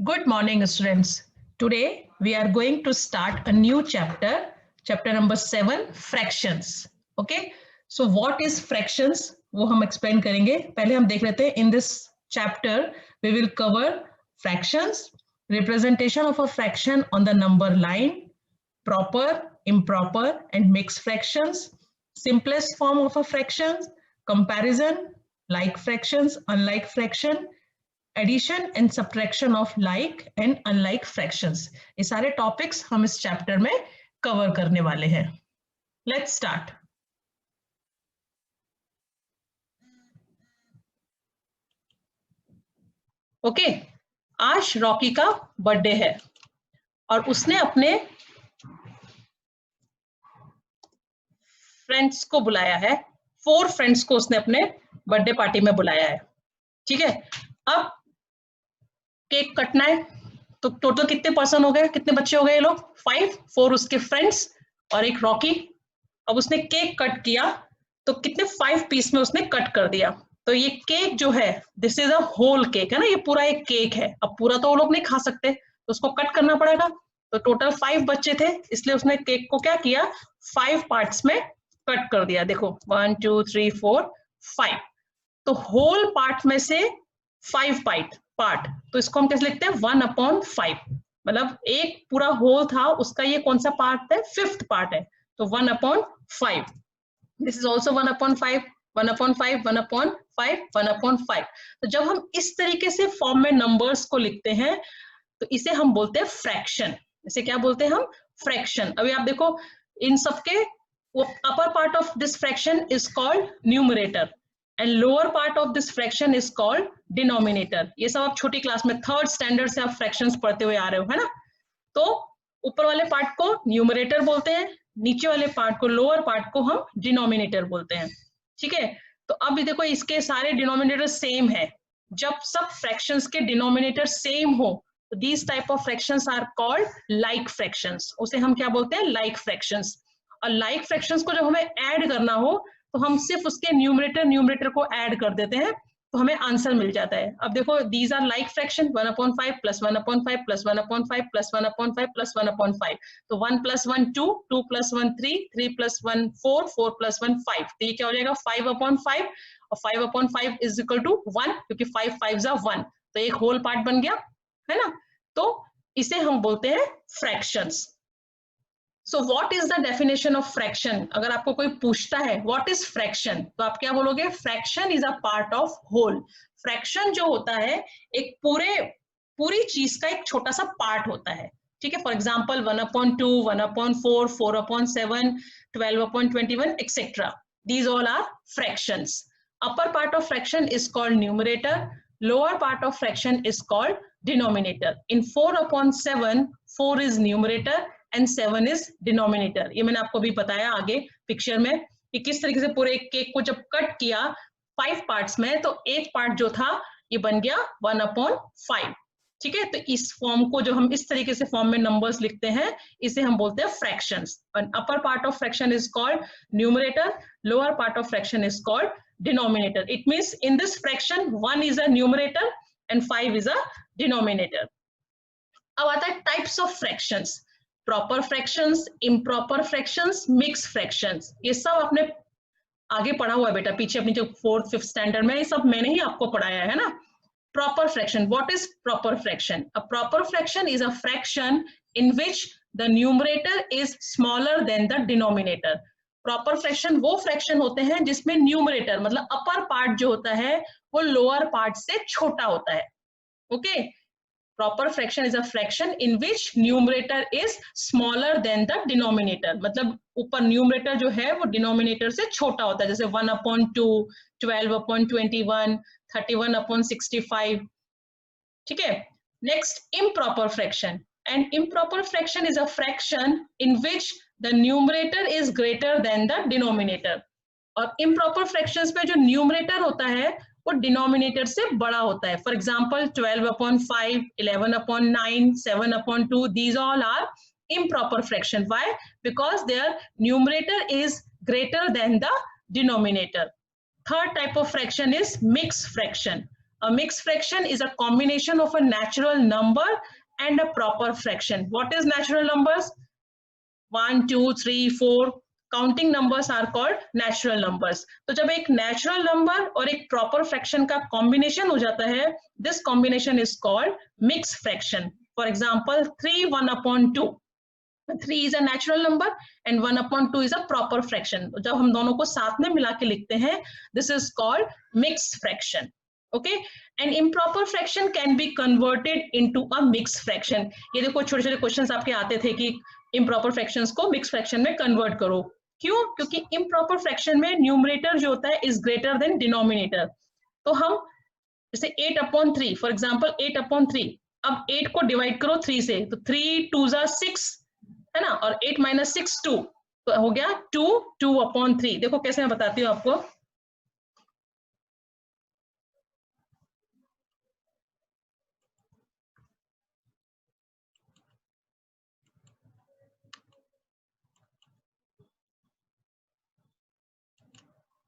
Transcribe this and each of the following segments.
Good morning, students. Today we are going to start a new chapter, chapter number 7, fractions. Okay. So what is fractions? वो हम explain करेंगे. पहले हम देख लेते हैं. In this chapter, we will cover fractions, representation of a fraction on the number line, proper, improper, and mixed fractions, simplest form of a fraction, comparison, like fractions, unlike fraction, addition and subtraction of like and unlike fractions. ये सारे topics हम इस chapter में cover करने वाले हैं. Let's start. Okay, आज Rocky का बर्थडे है और उसने अपने फ्रेंड्स को बुलाया है. 4 फ्रेंड्स को उसने अपने बर्थडे पार्टी में बुलाया है. ठीक है, अब केक कटना है. तो टोटल कितने पर्सन हो गए, कितने बच्चे हो गए ये लोग? 5. 4 उसके फ्रेंड्स और एक रॉकी. अब उसने केक कट किया तो कितने 5 पीस में उसने कट कर दिया. तो ये केक जो है, this is a whole cake है ना, ये पूरा एक केक है. अब पूरा तो वो लोग नहीं खा सकते, तो उसको कट करना पड़ेगा. तो टोटल 5 बच्चे थे, इसलिए उसने केक को क्या किया, 5 पार्ट्स में कट कर दिया. देखो 1 2 3 4 5. तो होल पार्ट में से 5 पार्ट, तो इसको हम कैसे लिखते हैं, 1/5. मतलब एक पूरा होल था, उसका ये कौन सा पार्ट है, 5th पार्ट है. तो 1/5. This is also 1/5, 1/5, 1/5, 1/5. तो जब हम इस तरीके से फॉर्म में नंबर्स को लिखते हैं तो इसे हम बोलते हैं फ्रैक्शन. इसे क्या बोलते हैं हम, फ्रैक्शन. अभी आप देखो इन सबके upper part of this fraction is called numerator and lower part of this fraction is called denominator. ये सब आप छोटी क्लास में 3rd स्टैंडर्ड से आप फ्रैक्शंस पढ़ते हुए आ रहे हो, है ना. तो ऊपर वाले पार्ट को न्यूमरेटर बोलते हैं, नीचे वाले पार्ट को, लोअर पार्ट को हम डिनोमिनेटर बोलते हैं. ठीक है, तो अब देखो इसके सारे डिनोमिनेटर सेम है. जब सब फ्रैक्शंस के डिनोमिनेटर सेम हो तो these type of fractions are called like fractions. उसे हम क्या बोलते हैं, like fractions. और like fractions को जब हमें ऐड करना हो तो हम सिर्फ उसके न्यूमरेटर को ऐड कर देते हैं, तो हमें आंसर मिल जाता है. अब देखो दीज आर लाइक फ्रैक्शन, 1/5 + 1/5 + 1/5 + 1/5 + 1/5. तो 1 + 1 2, 2 + 1 3, 3 + 1 4, 4 + 1 5. तो ये क्या हो जाएगा, 5/5. और 5/5 इज इक्वल टू 1, क्योंकि 5 5s are 1. तो एक होल पार्ट बन गया, है ना. तो इसे हम बोलते हैं fractions. So what is the definition of fraction? अगर आपको कोई पूछता है what is fraction, तो आप क्या बोलोगे, fraction is a part of whole. fraction जो होता है एक पूरी चीज का एक छोटा सा पार्ट होता है. ठीक है, for example 1/2, 1/4, 4/7, 12/21, etc. These all are fractions. Upper part of fraction is called numerator. Lower part of fraction is called denominator. In 4/7, 4 is numerator and 7 is denominator. ये मैंने आपको भी बताया आगे पिक्चर में कि किस तरीके से पूरे केक को जब कट किया 5 पार्ट्स में, तो एक पार्ट जो था ये बन गया 1/5. ठीक है, तो इस फॉर्म को जो हम इस तरीके से फॉर्म में नंबर्स लिखते हैं, इसे हम बोलते हैं fractions. Upper part of fraction is called numerator, lower part of fraction is called denominator. It means in this fraction 1 is a numerator and 5 is a denominator. अब आता है types of fractions. Proper fractions, improper fractions, mixed fractions. ये सब आपने आगे पढ़ा हुआ है बेटा, पीछे अपनी जो 4th 5th स्टैंडर्ड में, ये सब मैंने ही आपको पढ़ाया है ना. Proper fraction. What is proper fraction? A proper fraction is a fraction in which the numerator is smaller than the denominator. Proper fraction वो फ्रैक्शन होते हैं जिसमें न्यूमरेटर मतलब अपर पार्ट जो होता है वो लोअर पार्ट से छोटा होता है. Okay, proper fraction is a fraction in which numerator is smaller than the denominator. मतलब ऊपर न्यूमरेटर जो है वो डिनोमिनेटर से छोटा होता है, जैसे 1/2, 12/21, 31/65. ठीक है, next improper fraction. And improper fraction is a fraction in which the numerator is greater than the denominator. और improper fractions में जो numerator होता है वो denominator से बड़ा होता है. For example 12/5, 11/9, 7/2, these all are improper fraction. Why? Because their numerator is greater than the denominator. Third type of fraction is mixed fraction. A mixed fraction is a combination of a natural number and a proper fraction. What is natural numbers? 1, 2, 3, 4 counting numbers are called natural numbers. तो जब एक natural number और एक proper fraction का combination हो जाता है, this combination is called mix fraction. For example 3 1/2. 3 is a natural number and 1/2 is a proper fraction. जब हम दोनों को साथ में मिला के लिखते हैं, this is called mixed fraction. Okay, and improper fraction can be converted into a mixed fraction. ये देखो छोटे छोटे क्वेश्चंस आपके आते थे कि improper fractions को mixed fraction में convert करो. क्यों? क्योंकि improper fraction में न्यूमरेटर जो होता है is greater than denominator. तो हम जैसे 8/3 फॉर एग्जाम्पल 8/3, अब 8 को डिवाइड करो 3 से, तो 3 2 6 है ना, और 8 - 6 2, तो हो गया 2 2/3. देखो कैसे मैं बताती हूँ आपको.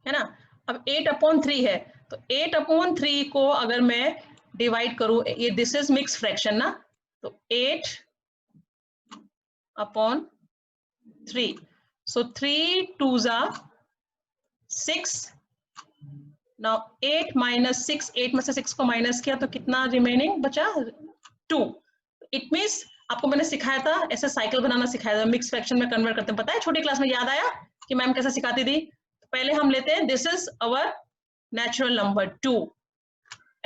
है ना, अब 8/3 है, तो 8/3 को अगर मैं डिवाइड करूं, ये दिस इज मिक्स फ्रैक्शन ना, तो 8/3, सो 3 2 6. नाउ 8 - 6, 8 में से 6 को माइनस किया तो कितना रिमेनिंग बचा? 2. इट मीन्स आपको मैंने सिखाया था, ऐसे साइकिल बनाना सिखाया था, मिक्स फ्रैक्शन में कन्वर्ट करते हैं. पता है छोटी क्लास में याद आया कि मैम कैसे सिखाती थी? पहले हम लेते हैं this is our natural number 2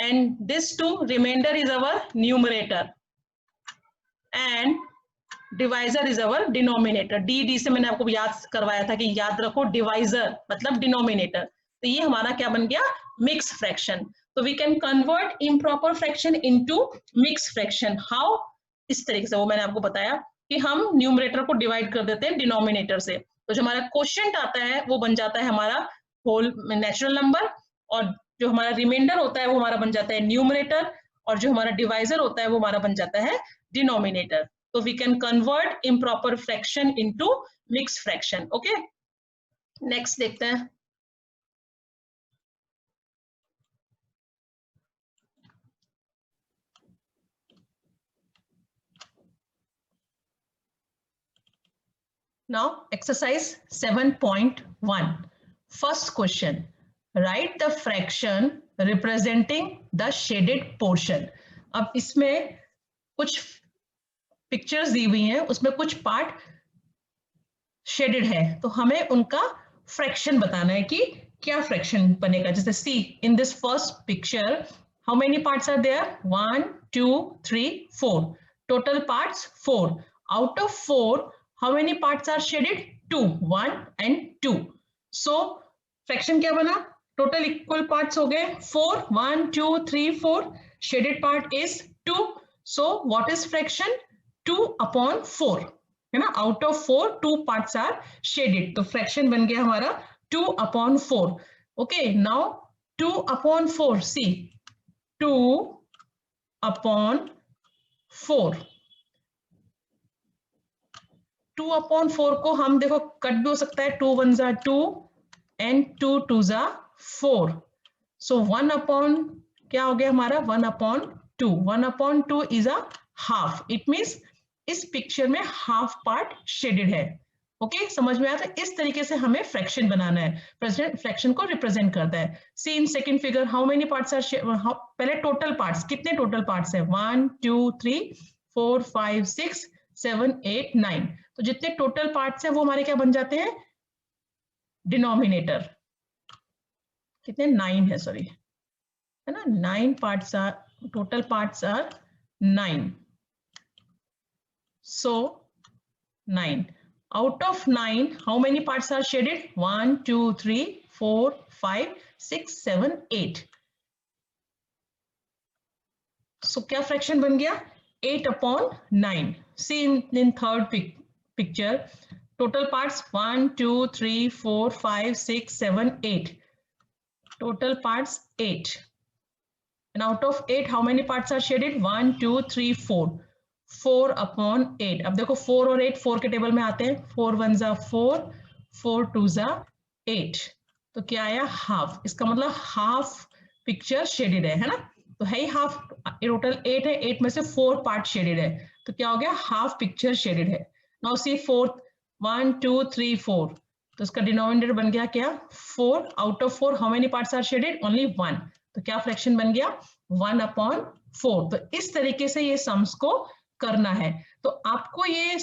and this 2 reminder is our numerator and divisor is our denominator. D से मैंने आपको याद करवाया था कि याद रखो डिवाइजर मतलब डिनोमिनेटर. तो ये हमारा क्या बन गया? Mix fraction. तो we can convert improper fraction into mix fraction. How? इस तरीके से, वो मैंने आपको बताया कि हम न्यूमरेटर को डिवाइड कर देते हैं डिनोमिनेटर से, तो जो हमारा क्वोशिएंट आता है वो बन जाता है हमारा होल नेचुरल नंबर, और जो हमारा रिमाइंडर होता है वो हमारा बन जाता है न्यूमरेटर, और जो हमारा डिवाइजर होता है वो हमारा बन जाता है डिनोमिनेटर. तो we can convert improper fraction into mix fraction. Okay, next देखते हैं. Now exercise 7.1. First question, write the fraction representing the shaded portion. अब इसमें कुछ पिक्चर्स दी हुई हैं, उसमें कुछ पार्ट शेडेड है, तो हमें उनका फ्रैक्शन बताना है कि क्या फ्रैक्शन बनेगा. जैसे see in this first picture, how many parts are there? 1 2 3 4. Total parts 4. Out of 4 how many parts are shaded? 2, 1 and 2. So fraction क्या बना? Total equal parts हो गए 4, 1 2 3 4. Shaded part is 2. So what is fraction? 2/4 है ना. Out of 4 2 parts are shaded, तो fraction बन गया हमारा 2/4. Okay, now 2/4. See 2/4. 2/4 को हम देखो कट भी हो सकता है. 2 1 = 2 and 2 2 = 4. सो 1/ क्या हो गया हमारा? 1/2. 1/2 is a half. It means इस पिक्चर में हाफ पार्ट शेडेड है. ओके, समझ में आया? तो इस तरीके से हमें फ्रैक्शन बनाना है. फ्रैक्शन को रिप्रेजेंट करता है. See in second figure, how many parts are, पहले टोटल पार्ट्स, कितने टोटल पार्ट्स है? 1 2 3 4 5 6 7 8 9. तो जितने टोटल पार्ट्स हैं वो हमारे क्या बन जाते हैं? डिनोमिनेटर. कितने? 9 है, सॉरी, है ना. 9 parts are, total parts are 9. So 9. Out of 9 how many parts are shaded? 1 2 3 4 5 6 7 8. So क्या फ्रैक्शन बन गया? 8/9. See in third picture, total parts 1 2 3 4 5 6 7 8. Total parts 8. And out of 8 how many parts are shaded? 1 2 3 4. 4/8. अब देखो 4 और 8 4 के table में आते हैं. 4 1 = 4, 4 2 = 8. तो क्या आया? हाफ. इसका मतलब हाफ पिक्चर शेडेड है ना. तो है ही हाफ, टोटल 8 है, 8 में से 4 पार्ट शेडेड है, तो क्या हो गया, हाफ पिक्चर शेडेड है। नाउ सी फोर्थ, 1 2 3 4, तो इसका डिनोमिनेटर बन गया क्या, 4, out of 4 how many parts are shaded, only 1, तो क्या फ्रैक्शन बन गया, 1/4। तो इस तरीके से ये सम्स को करना है। तो आपको ये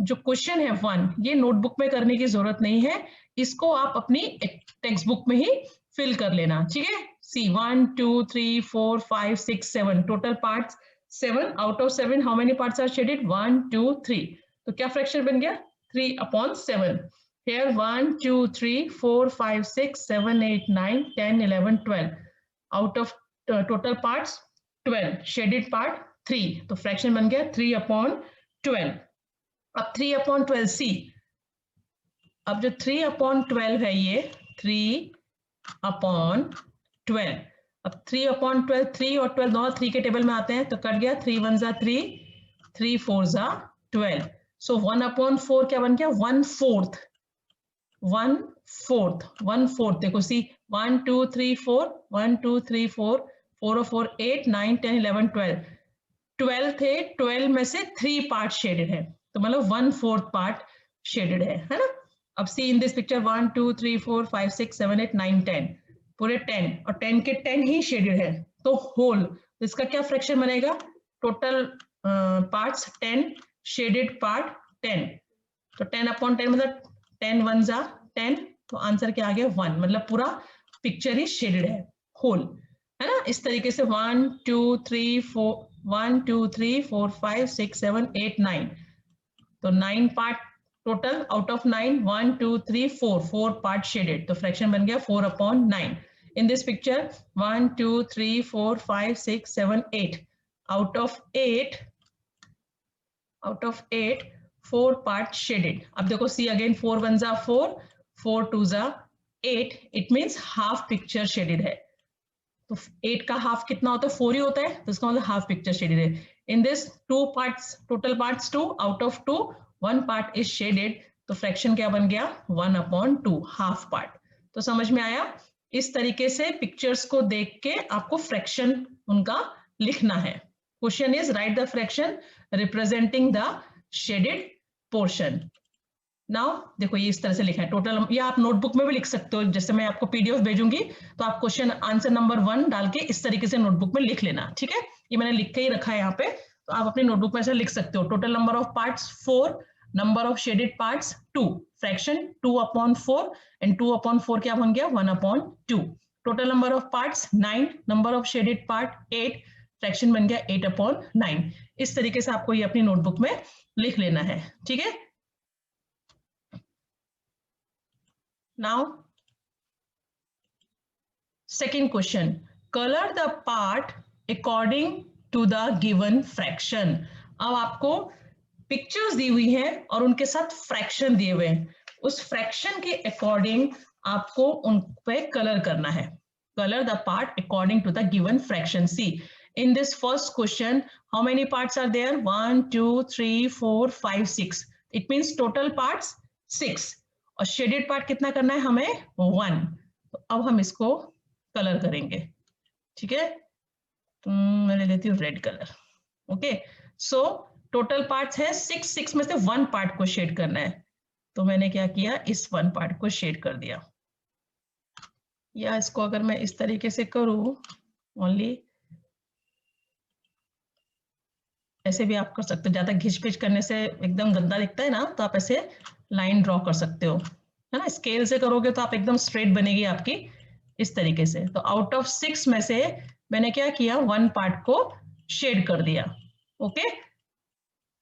जो क्वेश्चन है 1, ये नोटबुक में करने की जरूरत नहीं है, इसको आप अपनी टेक्स्ट बुक में ही फिल कर लेना, ठीक है। See 1 2 3 4 5 6 7, total parts 7, out of 7 how many parts are shaded, 1 2 3, तो क्या फ्रैक्शन बन गया, 3/7। Here 1 2 3 4 5 6 7 8 9 10 11 12, out of total parts 12, shaded part 3, तो फ्रैक्शन बन गया 3/12। अब 3/12 सी, अब जो 3/12 है ये 3/12, अब 3/12, 3 और 12 दोनों 3 के टेबल में आते हैं, तो कट गया, 3 1 जा 3, 3 4 जा 12, सो 1/4 क्या बन गया, 1/4, 1/4 देखो सी, 1 2 3 4, 1 2 3 4, 4 और 4 8 9 10 11 12, 12 थे, 12 में से 3 पार्ट शेडेड है, तो मतलब 1/4 पार्ट शेडेड है ना। अब सी इन दिस पिक्चर 1 2 3 4 5 6 7 8 9 10, पूरे 10, और 10 के 10 ही शेडेड है, तो होल, तो इसका क्या फ्रैक्शन बनेगा, टोटल पार्ट्स 10, शेडेड पार्ट 10, तो 10/10 मतलब 10 1 जा 10, तो आंसर क्या आ गया, 1, मतलब पूरा पिक्चर ही शेडेड है, होल, है ना। इस तरीके से 1 2 3 4, 1 2 3 4 5 6 7 8 9, तो 9 part total, out of 9 1 2 3 4 part shaded, तो फ्रैक्शन बन गया 4/9। In this picture 1 2 3 4 5 6 7 8, out of 8 4 part shaded. अब देखो सी अगेन, 4 1 जा 4, 4 2 जा 8, it means half picture shaded है, तो 8 का हाफ कितना होता है, 4 ही होता है, तो इसका मतलब हाफ पिक्चर शेडेड है। In this 2 parts, total parts 2, out of 2 1 part is shaded, तो फ्रैक्शन क्या बन गया, 1/2, हाफ पार्ट। तो समझ में आया, इस तरीके से पिक्चर्स को देख के आपको फ्रैक्शन उनका लिखना है। Question is right the fraction representing the shaded portion. Now देखो ये इस तरह से लिखा है टोटल, या आप नोटबुक में भी लिख सकते हो, जैसे मैं आपको पीडीएफ भेजूंगी, तो आप क्वेश्चन आंसर नंबर 1 डाल के इस तरीके से नोटबुक में लिख लेना, ठीक है। ये मैंने लिख के ही रखा है यहाँ पे, तो आप अपनी नोटबुक में से लिख सकते हो, total number of parts 4, number of shaded parts 2, fraction 2/4, and 2/4 क्या बन गया, 1/2, total number of parts 9, number of shaded part 8, fraction बन गया 8/9। इस तरीके से आपको ये अपनी नोटबुक में लिख लेना है, ठीक है। Now, second question, color the part according to the given fraction। अब आपको पिक्चर्स दी हुई हैं और उनके साथ फ्रैक्शन दिए हुए हैं, उस फ्रैक्शन के अकॉर्डिंग आपको उन पे कलर करना है। Color the part according to the given fraction। See, in this first question, how many parts are there? 1 2 3 4 5 6, it means total parts 6, और शेडेड पार्ट कितना करना है हमें, 1। तो अब हम इसको कलर करेंगे, ठीक है। मैं ले लेती हूँ red colour, okay. So total parts है 6, 6 में से 1 पार्ट को शेड करना है, तो मैंने क्या किया, इस 1 पार्ट को शेड कर दिया, या इसको अगर मैं इस तरीके से करूँ, ओनली ऐसे भी आप कर सकते हो, ज्यादा घिच पिच करने से एकदम गंदा दिखता है ना, तो आप ऐसे लाइन ड्रॉ कर सकते हो, है ना। स्केल से करोगे तो आप एकदम स्ट्रेट बनेगी आपकी, इस तरीके से। तो आउट ऑफ 6 में से मैंने क्या किया, 1 पार्ट को शेड कर दिया, okay.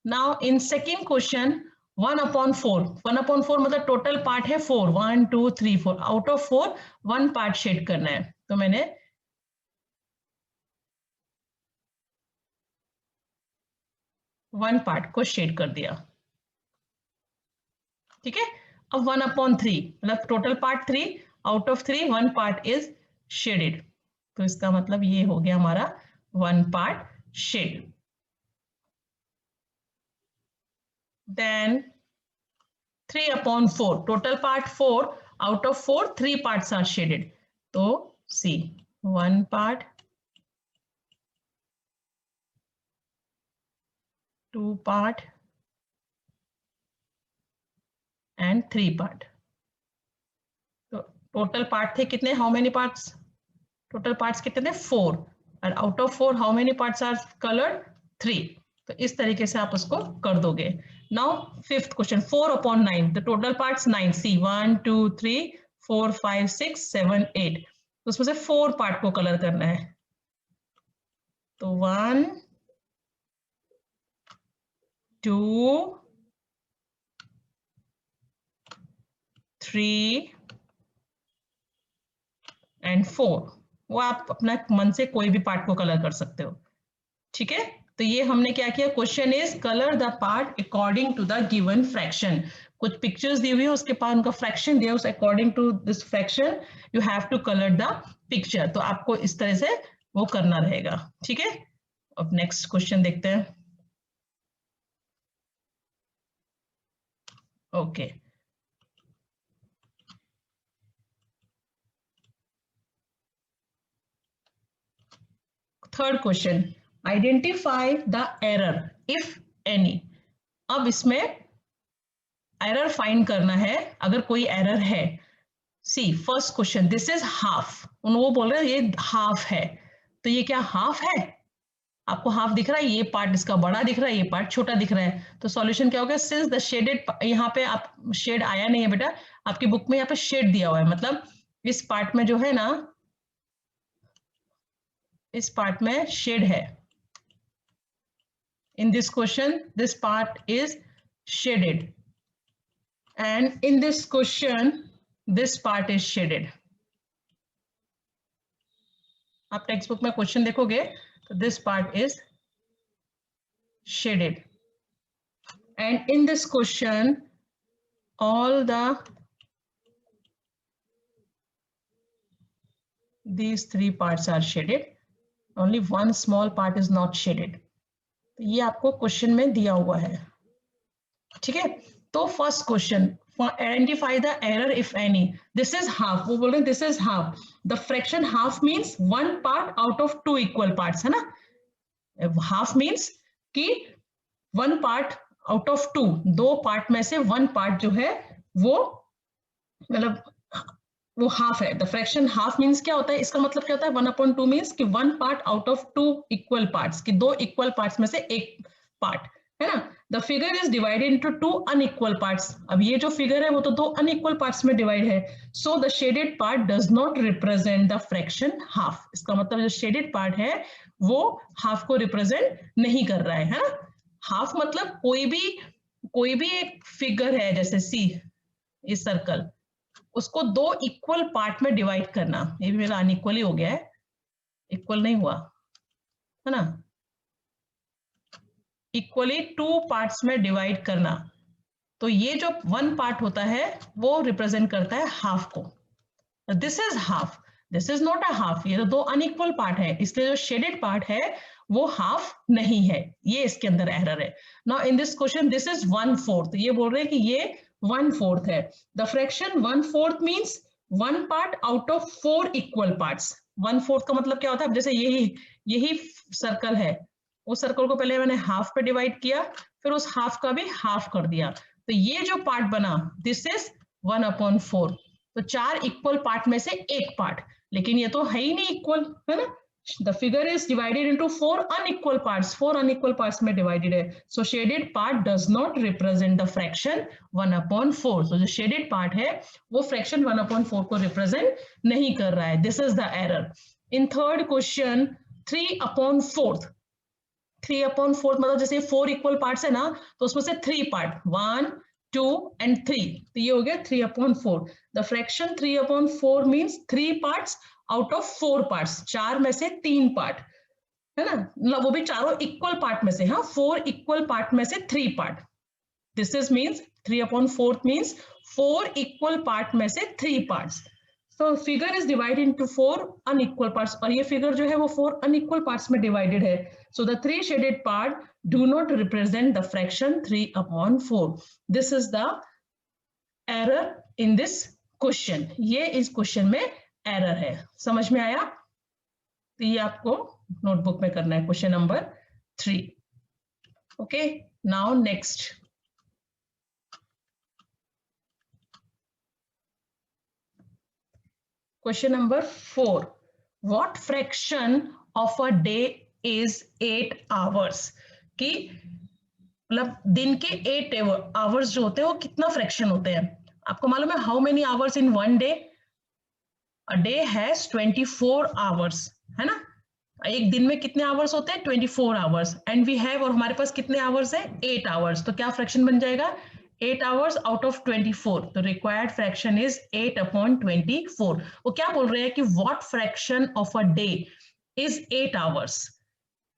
Now in second question 1/4, 1/4 मतलब टोटल पार्ट है 4, 1 2 3 4, आउट ऑफ 4 1 पार्ट शेड करना है, तो मैंने 1 पार्ट को शेड कर दिया, ठीक है। अब 1/3 मतलब total part 3, out of 3 1 part is shaded, तो इसका मतलब ये हो गया हमारा 1 part shade. Then 3/4, total part 4, out of 4 3 parts are shaded, तो see 1 part 2 part and 3 part. तो टोटल पार्ट थे कितने, how many parts, total parts कितने थे 4, और out of 4 how many parts are coloured 3। तो इस तरीके से आप उसको कर दोगे। Now fifth question 4/9, the total parts 9, see 1 2 3 4 5 6 7 8, तो उसमें से 4 पार्ट को कलर करना है। तो 1 2 3 एंड 4, वो आप अपना मन से कोई भी पार्ट को कलर कर सकते हो, ठीक है। तो ये हमने क्या किया, question is colour the part according to the given fraction. कुछ पिक्चर्स दी हुई है, उसके पास उनका फ्रैक्शन दिया, उस according to this fraction you have to colour the picture. तो आपको इस तरह से वो करना रहेगा, ठीक है। अब नेक्स्ट क्वेश्चन देखते हैं। Okay, third question, identify the error if any. अब इसमें एरर फाइंड करना है, अगर कोई एरर है। See first question, this is half, वो बोल रहे हैं ये हाफ है, तो ये क्या हाफ है? आपको हाफ दिख रहा है, ये पार्ट इसका बड़ा दिख रहा है, ये पार्ट छोटा दिख रहा है, तो सॉल्यूशन क्या होगा, सिंस द शेडेड, यहाँ पे आप शेड आया नहीं है बेटा, आपकी बुक में यहाँ पे शेड दिया हुआ है, मतलब इस पार्ट में जो है ना, इस पार्ट में शेड है। In this question this part is shaded, and in this question this part is shaded. आप टेक्स्ट बुक में क्वेश्चन देखोगे तो this part is shaded, and in this question all these 3 parts are shaded, only one small part is not shaded. तो ये आपको question में दिया हुआ है, ठीक है। तो first question, identify the error if any, this is half, वो बोल रहे हैं this is half, the fraction half means 1 part out of 2 equal parts, है ना। हाफ मींस कि 1 पार्ट आउट ऑफ 2, 2 पार्ट में से 1 पार्ट जो है वो, मतलब वो हाफ है। द फ्रैक्शन हाफ मींस क्या होता है, इसका मतलब क्या होता है, 1/2 मींस कि 1 part out of 2 equal parts, कि 2 इक्वल पार्ट्स में से एक पार्ट, है ना। The figure is divided into 2 unequal parts, अब ये जो फिगर है वो तो 2 अनइक्वल पार्ट्स में डिवाइड है, so the shaded part does not represent the fraction half. इसका मतलब जो शेडेड पार्ट है वो हाफ को रिप्रेजेंट नहीं कर रहा है ना। हाफ मतलब कोई भी एक फिगर है, जैसे सी इस सर्कल, उसको 2 इक्वल पार्ट में डिवाइड करना, ये भी मेरा अनइक्वल ही हो गया है, इक्वल नहीं हुआ है ना, इक्वली 2 पार्ट्स में डिवाइड करना। तो ये जो 1 पार्ट होता है वो रिप्रेजेंट करता है हाफ को। This is half, this is not a half, ये तो 2 अनइक्वल पार्ट है, इसलिए जो शेडेड पार्ट है वो हाफ नहीं है, ये इसके अंदर एरर है। Now in this question this is 1/4, ये बोल रहे हैं कि ये 1/4 है। The fraction 1/4 means 1 part out of 4 equal parts. 1/4 का मतलब क्या होता है, जैसे यही सर्कल है, उस सर्कल को पहले मैंने हाफ पे डिवाइड किया, फिर उस हाफ का भी हाफ कर दिया, तो ये जो पार्ट बना दिस इज 1/4। तो 4 इक्वल पार्ट में से एक पार्ट, लेकिन ये तो है ही नहीं इक्वल, है ना। The figure is divided into 4 unequal parts, 4 unequal parts में डिवाइडेड है, so shaded part does not represent the fraction 1/4। तो जो शेडेड पार्ट है वो फ्रैक्शन 1/4 को रिप्रेजेंट नहीं कर रहा है, this is the error. In third question 3/4, 3/4 मतलब जैसे 4 इक्वल पार्ट्स है ना, तो उसमें से 3 पार्ट 1 2 एंड 3, तो ये हो गया 3/4। The fraction 3/4 means 3 parts out of 4 parts, 4 में से 3 पार्ट, है ना, मतलब वो भी चारों इक्वल पार्ट में से, हाँ 4 इक्वल पार्ट में से 3 part, this is means 3/4 means 4 equal part में से 3 parts. So figure is divided into 4 unequal parts, और ये फिगर जो है वो 4 unequal parts में divided है, so the 3 shaded part do not represent the fraction 3/4. This is the error in this question. ये इस क्वेश्चन में एरर है, समझ में आया। तो ये आपको नोटबुक में करना है, question number 3। Okay, now next. Question number 4. What fraction of a day is 8 hours? कि मतलब दिन के 8 आवर्स जो होते हैं वो कितना फ्रैक्शन होते हैं? आपको मालूम है how many hours in one day? A day has 24 hours, है ना? एक दिन में कितने आवर्स होते हैं? 24 आवर्स। एंड वी हैव, और हमारे पास कितने आवर्स है? 8 आवर्स। तो क्या फ्रैक्शन बन जाएगा? 8 आवर्स आउट ऑफ 24। तो रिक्वायर्ड फ्रैक्शन इज 8 अपॉन 24। वो क्या बोल रहे हैं कि what fraction of a day is 8 hours?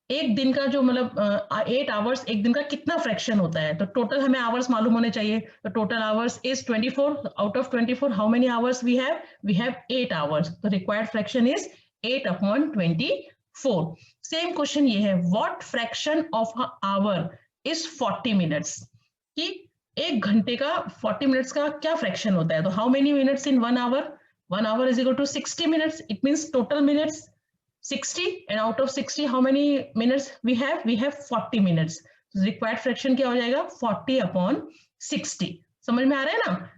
एक दिन का जो मतलब 8 आवर्स एक दिन का कितना फ्रैक्शन होता है? तो टोटल हमें आवर्स मालूम होने चाहिए। तो total hours is 24। Out of 24 how many hours we have? We have 8 hours. तो required fraction is 8 upon 24। Same question ये है, what fraction of a hour is 40 minutes? कि एक घंटे का 40 मिनट्स का क्या फ्रैक्शन होता है? तो how many minutes in 1 hour? 1 hour is equal to 60 minutes. It means total minutes 60, and out of 60 how many minutes we have? We have 40 minutes. So required fraction क्या हो जाएगा? 40 upon 60. समझ में आ रहा है ना?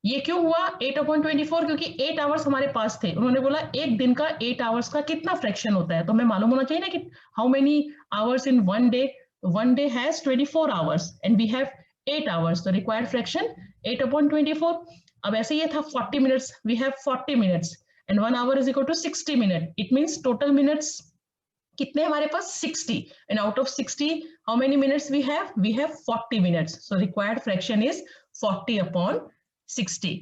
ये क्यों हुआ 8 upon 24? क्योंकि 8 आवर्स हमारे पास थे। उन्होंने बोला एक दिन का 8 आवर्स का कितना फ्रैक्शन होता है, तो हमें मालूम होना चाहिए ना कि how many hours in one day? One day has 24 hours and we have 8 hours. तो रिक्वायर्ड फ्रैक्शन 8 upon 24। अब ऐसे ये था 40 minutes, we have 40 minutes and 1 hour is equal to 60 minutes. It means total minutes कितने हमारे पास? 60, and out of 60 how many minutes we have? We have 40 minutes. So required fraction is 40 upon 60.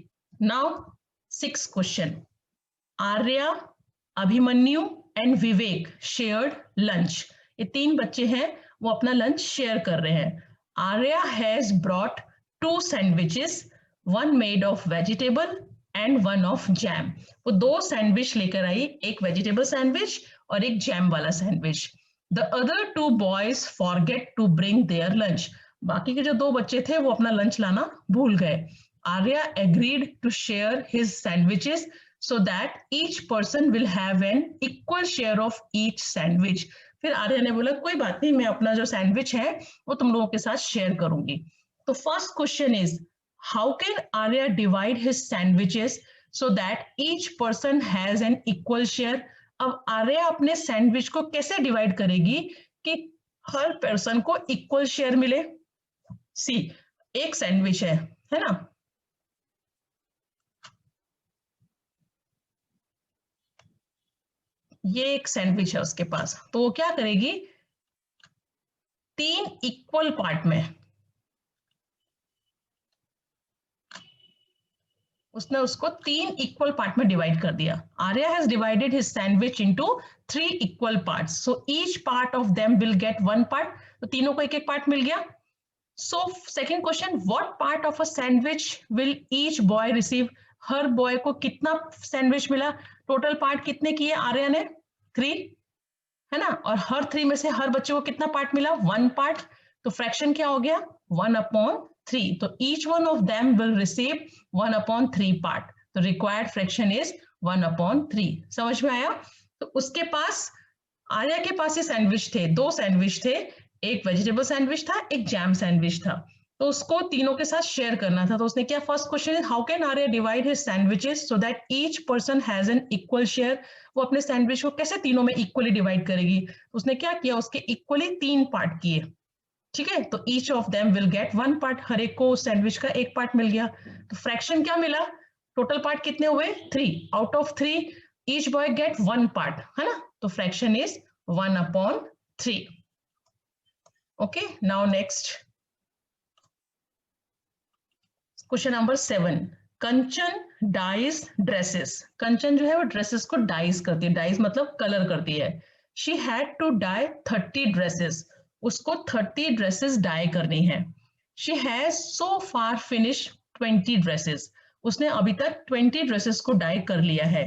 Now 6th question. Arya, Abhimanyu and Vivek shared lunch. ये 3 बच्चे हैं, वो अपना lunch share कर रहे हैं। Arya has brought 2 sandwiches, one made of vegetable and one of jam. वो 2 sandwich लेकर आई, एक वेजिटेबल सैंडविच और एक जैम वाला sandwich. The other 2 boys forget to bring their lunch. बाकी के जो 2 बच्चे थे वो अपना लंच लाना भूल गए। Arya agreed to share his sandwiches so that each person will have an equal share of each sandwich. फिर आर्या ने बोला कोई बात नहीं, मैं अपना जो सैंडविच है वो तुम लोगों के साथ शेयर करूंगी। तो first question is, how can Arya divide his sandwiches so that each person has an equal share? अब आर्या अपने सैंडविच को कैसे डिवाइड करेगी कि हर पर्सन को इक्वल शेयर मिले? सी, एक सैंडविच है ना? ये एक सैंडविच है उसके पास, तो वो क्या करेगी? 3 इक्वल पार्ट में उसने उसको 3 इक्वल पार्ट में डिवाइड कर दिया। Arya has divided his sandwich into 3 equal parts, so each part of them will get 1 part. तो तीनों को एक एक पार्ट मिल गया। So second question, what part of a sandwich will each boy receive? Her boy को कितना सैंडविच मिला? Total part कितने किए आर्या ने? 3, है ना? और हर 3 में से हर बच्चे को कितना पार्ट मिला? 1 पार्ट। तो फ्रैक्शन क्या हो गया? 1 upon 3. तो each one of them will receive 1 upon 3 part. तो required fraction is 1 upon 3. समझ में आया? तो उसके पास, आर्या के पास ये सैंडविच थे, 2 सैंडविच थे, एक वेजिटेबल सैंडविच था, एक जैम सैंडविच था। तो उसको तीनों के साथ शेयर करना था। तो उसने क्या, first question is how can Arya divide his sandwiches so that each person has an equal share? वो अपने सैंडविच को कैसे तीनों में इक्वली डिवाइड करेगी? उसने क्या किया, उसके इक्वली 3 पार्ट किए। ठीक है, तो each of them will get 1 part. हर एक को सैंडविच का 1 पार्ट मिल गया। तो फ्रैक्शन क्या मिला? टोटल पार्ट कितने हुए? 3। Out of 3 each boy get 1 part, है ना? तो fraction is 1 upon 3. Okay, now next question number 7। Kanchan dyes dresses. Kanchan जो है वो ड्रेसेस को डाइज करती है। डाइज मतलब कलर करती है। She had to dye 30 dresses. उसको 30 ड्रेसेस डाई करनी है। She has so far finish 20 dresses. उसने अभी तक 20 ड्रेसेस को डाई कर लिया है।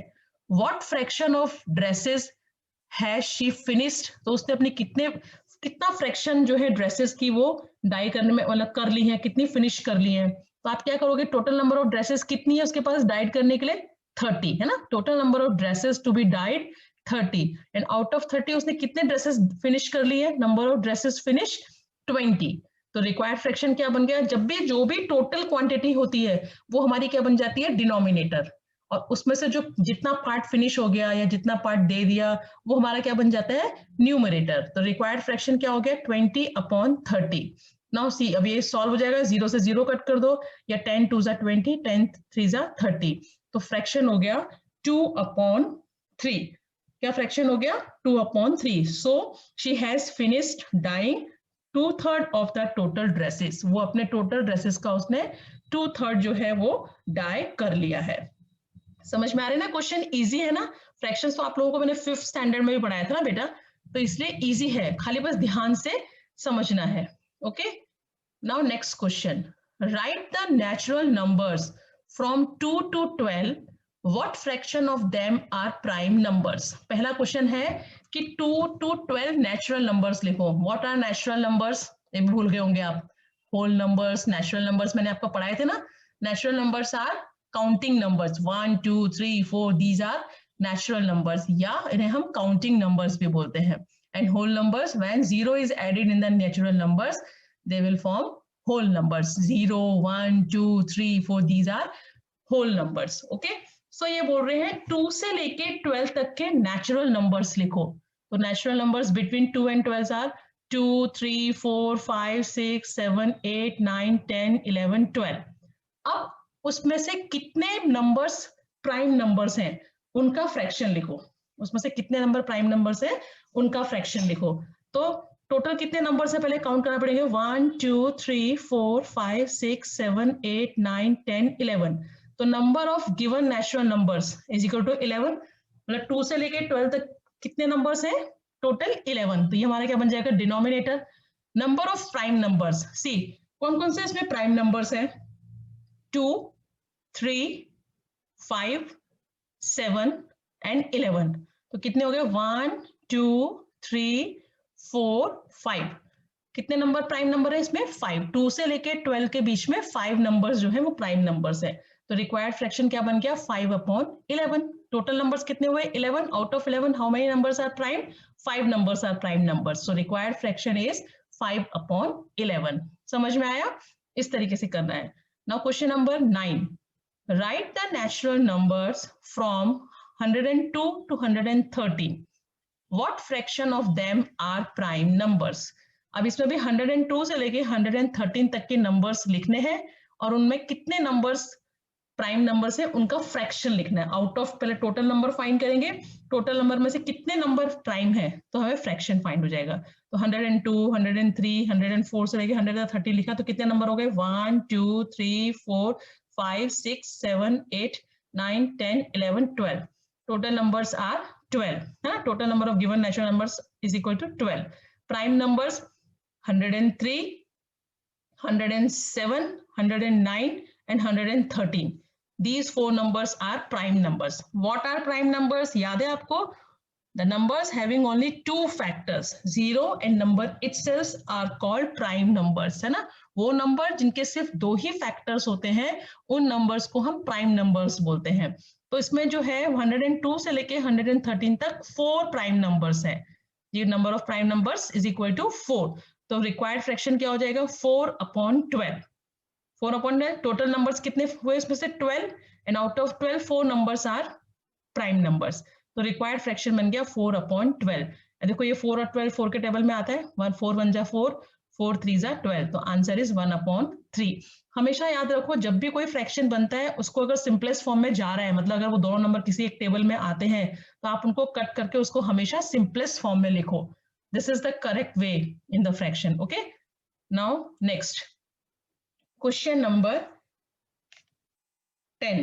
What fraction of dresses has she finished? तो उसने अपनी कितना फ्रैक्शन जो है ड्रेसेस की वो डाई करने में मतलब कर ली है, कितनी फिनिश कर ली है? तो आप क्या करोगे, टोटल नंबर ऑफ ड्रेसेस कितनी है उसके पास डाइड करने के लिए? 30, है ना? Total number of dresses to be dyed 30, and out of 30 उसने कितने ड्रेसेस फिनिश कर ली है? Number of dresses finish 20। तो रिक्वायर्ड फ्रैक्शन क्या बन गया, जब भी जो भी टोटल क्वांटिटी होती है वो हमारी क्या बन जाती है, डिनोमिनेटर, और उसमें से जो जितना पार्ट फिनिश हो गया या जितना पार्ट दे दिया वो हमारा क्या बन जाता है, न्यूमरेटर। तो रिक्वायर्ड फ्रैक्शन क्या हो गया, 20/30। नाउ सी, अब ये सॉल्व हो जाएगा, 0 से 0 कट कर दो, या 10 2 20, 10 3 30। तो फ्रैक्शन हो गया 2/3। क्या फ्रैक्शन हो गया, 2/3। So she has finished dyeing 2/3 of the total dresses. वो अपने टोटल ड्रेसेस का उसने 2/3 जो है वो डाई कर लिया है। समझ में आ रहा है ना, क्वेश्चन इजी है ना। फ्रैक्शंस तो आप लोगों को मैंने 5th स्टैंडर्ड में भी पढ़ाया था ना बेटा, तो इसलिए इजी है, खाली बस ध्यान से समझना है। Okay, now next question, right the natural numbers from 2 to 12, what fraction of them are prime numbers. पहला क्वेश्चन है कि 2 to 12 नेचुरल नंबर्स लिखो। व्हाट आर नेचुरल नंबर्स, ये भी भूल गए होंगे आप। होल नंबर्स, नेचुरल नंबर्स मैंने आपको पढ़ाए थे ना। Natural numbers are counting numbers, 1 2 3 4, these are natural numbers, या इन्हें हम काउंटिंग नंबर्स भी बोलते हैं। And whole numbers, when 0 is added in the natural numbers they will form whole numbers, 0 1 2 3 4, these are whole numbers. Okay, so ये बोल रहे हैं 2 से लेके 12 तक के नेचुरल नंबर्स लिखो। तो natural numbers between 2 and 12 are 2 3 4 5 6 7 8 9 10 11 12। अब उसमें से कितने नंबर्स प्राइम नंबर्स हैं उनका फ्रैक्शन लिखो। उसमें से कितने नंबर प्राइम नंबर्स हैं उनका फ्रैक्शन लिखो। तो टोटल कितने नंबर से पहले काउंट करना पड़ेंगे, 1 2 3 4 5 6 7 8 9 10 11। तो number of given natural numbers is equal to 11। मतलब 2 से लेके 12 तक कितने नंबर्स हैं, टोटल 11। तो ये हमारा क्या बन जाएगा, denominator. Number of prime numbers, see कौन कौन से इसमें प्राइम नंबर्स हैं, 2 3 5 7 and 11। तो कितने हो गए, 1 2 3 4 5। कितने नंबर प्राइम नंबर है इसमें, 5। 2 से लेके 12 के बीच में 5 नंबर्स जो है वो प्राइम नंबर्स है। तो रिक्वायर्ड फ्रैक्शन क्या बन गया, 5/11। टोटल नंबर्स कितने हुए, 11। Out of 11 how many numbers are prime, 5 numbers are prime numbers. So required fraction is 5/11। समझ में आया, इस तरीके से करना है। Now question number 9, write the natural numbers from 102 to 113, what fraction of them are prime numbers। अब इसमें भी 102 से लेके 113 तक के नंबर्स लिखने हैं और उनमें कितने नंबर्स प्राइम नंबर्स है उनका फ्रैक्शन लिखना है। आउट ऑफ, पहले टोटल नंबर फाइंड करेंगे, टोटल नंबर में से कितने नंबर प्राइम है तो हमें फ्रैक्शन फाइंड हो जाएगा। तो 102 103 104 से लेके 130 लिखा तो कितने नंबर हो गए, 1 2 3 4 5 6 7 8 9 10 11 12। टोटल नंबर्स आर 12 है ना। Total number of given natural numbers is equal to 12। Prime numbers 103 107 109 and 113। These 4 numbers are prime numbers. What are prime numbers? याद है आपको, the numbers having only 2 factors, 0 and number itself are called prime numbers, है ना। वो number जिनके सिर्फ 2 ही factors होते हैं उन नंबर्स को हम प्राइम नंबर्स बोलते हैं। तो इसमें जो है 102 से लेके 113 तक 4 प्राइम नंबर्स है। ये number of prime numbers is equal to 4। तो रिक्वायर्ड फ्रैक्शन क्या हो जाएगा, 4/12। 4/12 टोटल नंबर्स कितने हुए इसमें से 12, and out of 12 4 numbers are prime numbers. तो रिक्वायर्ड फ्रैक्शन बन गया 4/12। देखो ये 4 और 12 4 के टेबल में आता है, 1 4 1 जा 4 4 3 जा 12। तो आंसर इज 1/3। हमेशा याद रखो जब भी कोई फ्रैक्शन बनता है उसको अगर सिंपलेस्ट फॉर्म में जा रहा है, मतलब अगर वो दोनों नंबर किसी एक टेबल में आते हैं तो आप उनको कट करके उसको हमेशा सिंपलेस्ट फॉर्म में लिखो। This is the correct way in the fraction. Okay, now next question number 10,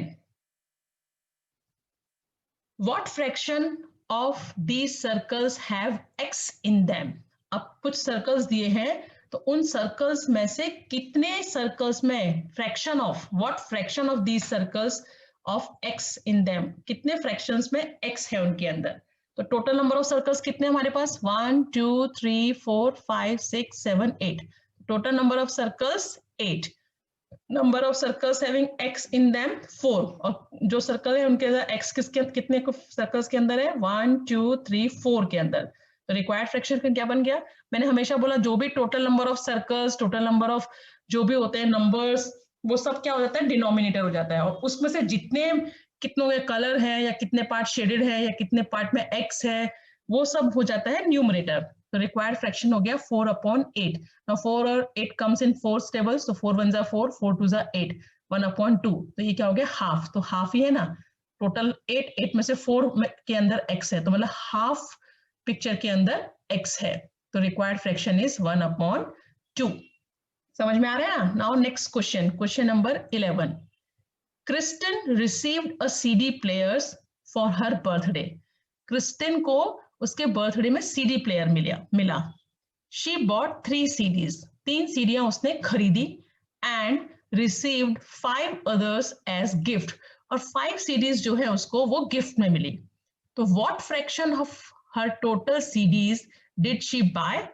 what fraction of these circles have x in them। अब कुछ सर्कल्स दिए हैं तो उन सर्कल्स में से कितने सर्कल्स में fraction of, what fraction of these circles of x in them, कितने फ्रैक्शंस में x है उनके अंदर। तो टोटल नंबर ऑफ सर्कल्स कितने हमारे पास, 1 2 3 4 5 6 7 8। Total number of circles 8। Number of circles having x in them 4। और जो सर्कल है उनके अंदर x कितने सर्कल्स के अंदर है, 1 2 3 4 के अंदर। तो रिक्वायर्ड फ्रैक्शन का क्या बन गया, मैंने हमेशा बोला जो भी total number of circles, total number of जो भी होते हैं नंबर्स, वो सब क्या हो जाता है, डिनोमिनेटर हो जाता है, और उसमें से जितने कितनों के कलर है या कितने पार्ट शेडेड है या कितने पार्ट में एक्स है, वो सब हो जाता है न्यूमरेटर। तो रिक्वायर्ड फ्रैक्शन हो गया 4/8। नाउ 4 और 8 कम्स इन 4 टेबल्स, तो 4 1 जा 4, 4 2 जा 8, 1/2। तो ये क्या हो गया, हाफ। तो हाफ ही है ना, टोटल 8 में से 4 के अंदर x है, तो मतलब हाफ पिक्चर के अंदर x है। तो रिक्वायर्ड फ्रैक्शन इज 1/2। समझ में आ रहा है ना। Now next question, question number 11। Kristen received a CD players for her birthday. Kristen को उसके बर्थडे में सीडी प्लेयर मिला। शी बॉट 3 CDs, 3 सीडियां उसने खरीदी, and received 5 others as gift, और 5 CDs जो है उसको वो गिफ्ट में मिली। तो what fraction of her total CDs did she buy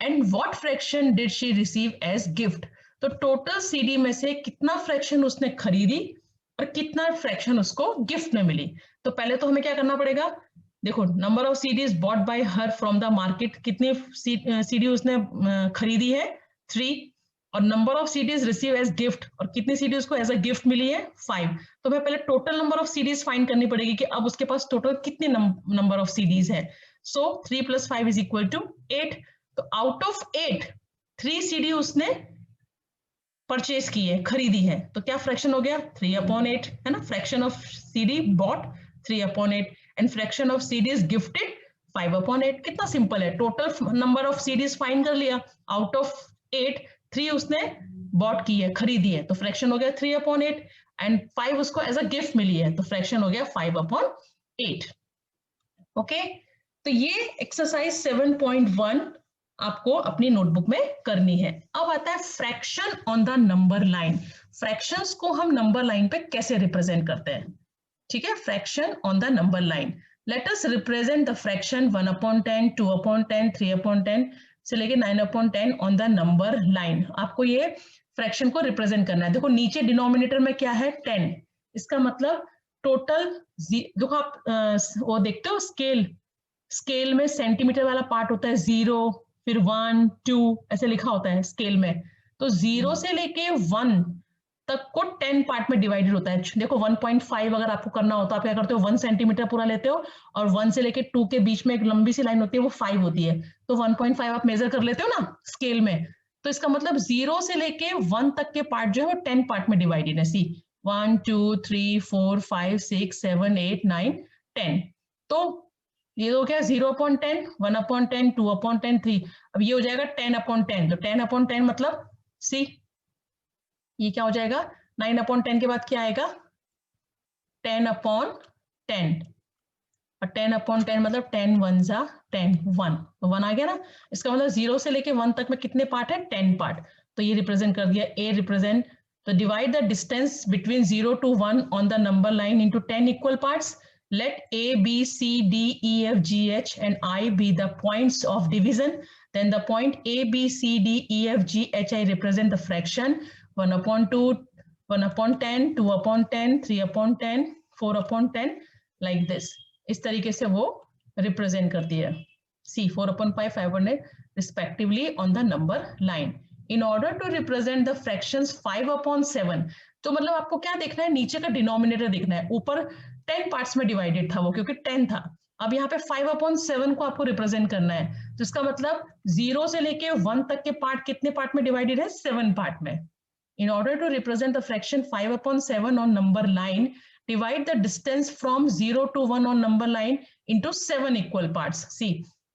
and what fraction did she receive as gift. तो टोटल CD में से कितना फ्रैक्शन उसने खरीदी और कितना फ्रैक्शन उसको गिफ्ट में मिली। तो पहले तो हमें क्या करना पड़ेगा, देखो number of CDs bought by her from the market, कितनी CD उसने खरीदी है 3, और number of CDs receive as gift, और कितनी CD उसको एज अ गिफ्ट मिली है 5। तो हमें पहले total number of CDs find करनी पड़ेगी कि अब उसके पास टोटल कितने नंबर ऑफ CDs है। सो 3 + 5 = 8। तो आउट ऑफ 8 3 CD उसने परचेज की है, खरीदी है, तो क्या फ्रैक्शन हो गया 3/8, है ना। Fraction of CD bought 3/8 and fraction of CDs gifted 5/8। कितना सिंपल है, total number of CDs find कर लिया, आउट ऑफ 8 3 उसने बॉट की है, खरीदी है, तो फ्रैक्शन हो गया 3/8, एंड 5 उसको एज अ गिफ्ट मिली है, तो फ्रैक्शन हो गया 5/8। ओके, तो ये एक्सरसाइज 7.1 आपको अपनी नोटबुक में करनी है। अब आता है fraction on the number line. Fractions को हम नंबर लाइन पे कैसे रिप्रेजेंट करते हैं, ठीक है। Fraction on the number line, let us represent the fraction 1/10, 2/10, 3/10 से लेके 9/10 ऑन द नंबर लाइन। आपको ये फ्रैक्शन को रिप्रेजेंट करना है। देखो नीचे डिनोमिनेटर में क्या है 10, इसका मतलब टोटल, देखो आप वो देखते हो स्केल, स्केल में सेंटीमीटर वाला पार्ट होता है 0, फिर 1 2 ऐसे लिखा होता है स्केल में। तो 0 से लेके 1 तक को 10 पार्ट में डिवाइडेड होता है। देखो 1.5 अगर आपको करना हो तो आप क्या करते हो, 1 सेंटीमीटर पूरा लेते हो, और 1 से लेके 2 के बीच में एक लंबी सी लाइन होती है, वो 5 होती है, तो 1.5 आप मेजर कर लेते हो ना स्केल में। तो इसका मतलब 0 से लेके 1 तक के पार्ट जो है वो 10 पार्ट में डिवाइडेड है। सी 1 2 3 4 5 6 7 8 9 10। तो ये हो गया 0/10, 1/10, 2/10, 3। अब ये हो जाएगा 10/10। तो 10/10 मतलब सी, ये क्या हो जाएगा 9/10 के बाद क्या आएगा 10/10, और 10/10 मतलब 10 1 जा 10 1, तो 1 आ गया ना। इसका मतलब 0 से लेके 1 तक में कितने पार्ट है 10 पार्ट। तो ये रिप्रेजेंट कर दिया, ए रिप्रेजेंट, तो divide the distance between 0 to 1 on the number line into 10 equal parts. Let A, B, C, D, E, F, G, H and I be the points of division. Then the point A, B, C, D, E, F, G, H, I represent the fraction 1/2, 1/10, 2/10, 3/10, 4/10, like this. इस तरीके से वो represent करती है। C 4/5, 5/8 respectively on the number line. In order to represent the fractions 5/7, तो मतलब आपको क्या देखना है, नीचे का डिनोमिनेटर देखना है। ऊपर 10 पार्ट्स में डिवाइडेड था वो, क्योंकि 10 था। अब यहाँ पे 5/7 को आपको रिप्रेजेंट करना है, तो इसका मतलब 0 से लेके 1 तक के पार्ट कितने पार्ट में डिवाइडेड है 7 पार्ट में। In order to represent the fraction 5/7 on number line, divide the distance from 0 to 1 on number line into 7 equal parts. See,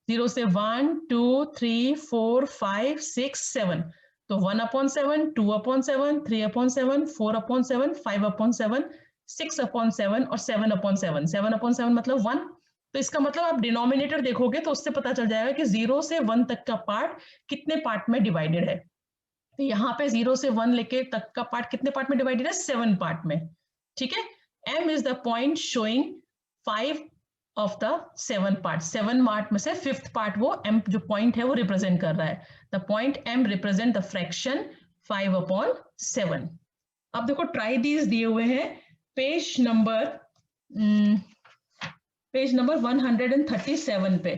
0 से 1 2 3 4 5 6 7, तो 1/7, 2/7, 3/7, 4/7, 5/7, 6/7 और 7/7। 7/7 मतलब 1। तो इसका मतलब आप डिनोमिनेटर देखोगे तो उससे पता चल जाएगा कि 0 से 1 तक का पार्ट कितने पार्ट में डिवाइडेड है। तो यहाँ पे 0 से 1 लेके तक का पार्ट कितने पार्ट में डिवाइडेड है 7 पार्ट में, ठीक है। M is the point showing 5 of the 7 part. 7 part में से 5th पार्ट वो M जो पॉइंट है वो रिप्रेजेंट कर रहा है। The point M represent the fraction 5/7। अब देखो ट्राई दीज दिए हुए हैं पेज नंबर 137 पे।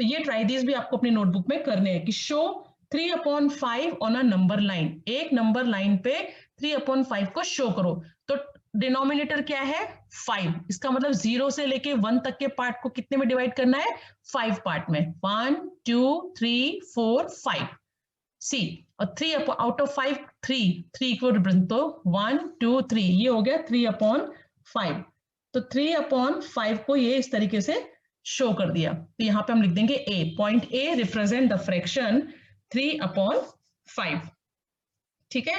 तो ये ट्राई दीज भी आपको अपनी नोटबुक में करने हैं कि show 3/5 on a number line, एक नंबर लाइन पे 3/5 को शो करो। तो डिनोमिनेटर क्या है 5, इसका मतलब 0 से लेके 1 तक के पार्ट को कितने में डिवाइड करना है 5 पार्ट में, 1 2 3 4 5 सी, और 3 आउट ऑफ 5 3 को रिप्रेजेंट, तो 1 2 3 ये हो गया 3/5। तो 3/5 को ये इस तरीके से शो कर दिया। तो यहां पे हम लिख देंगे A, point A represent the fraction 3/5। ठीक है,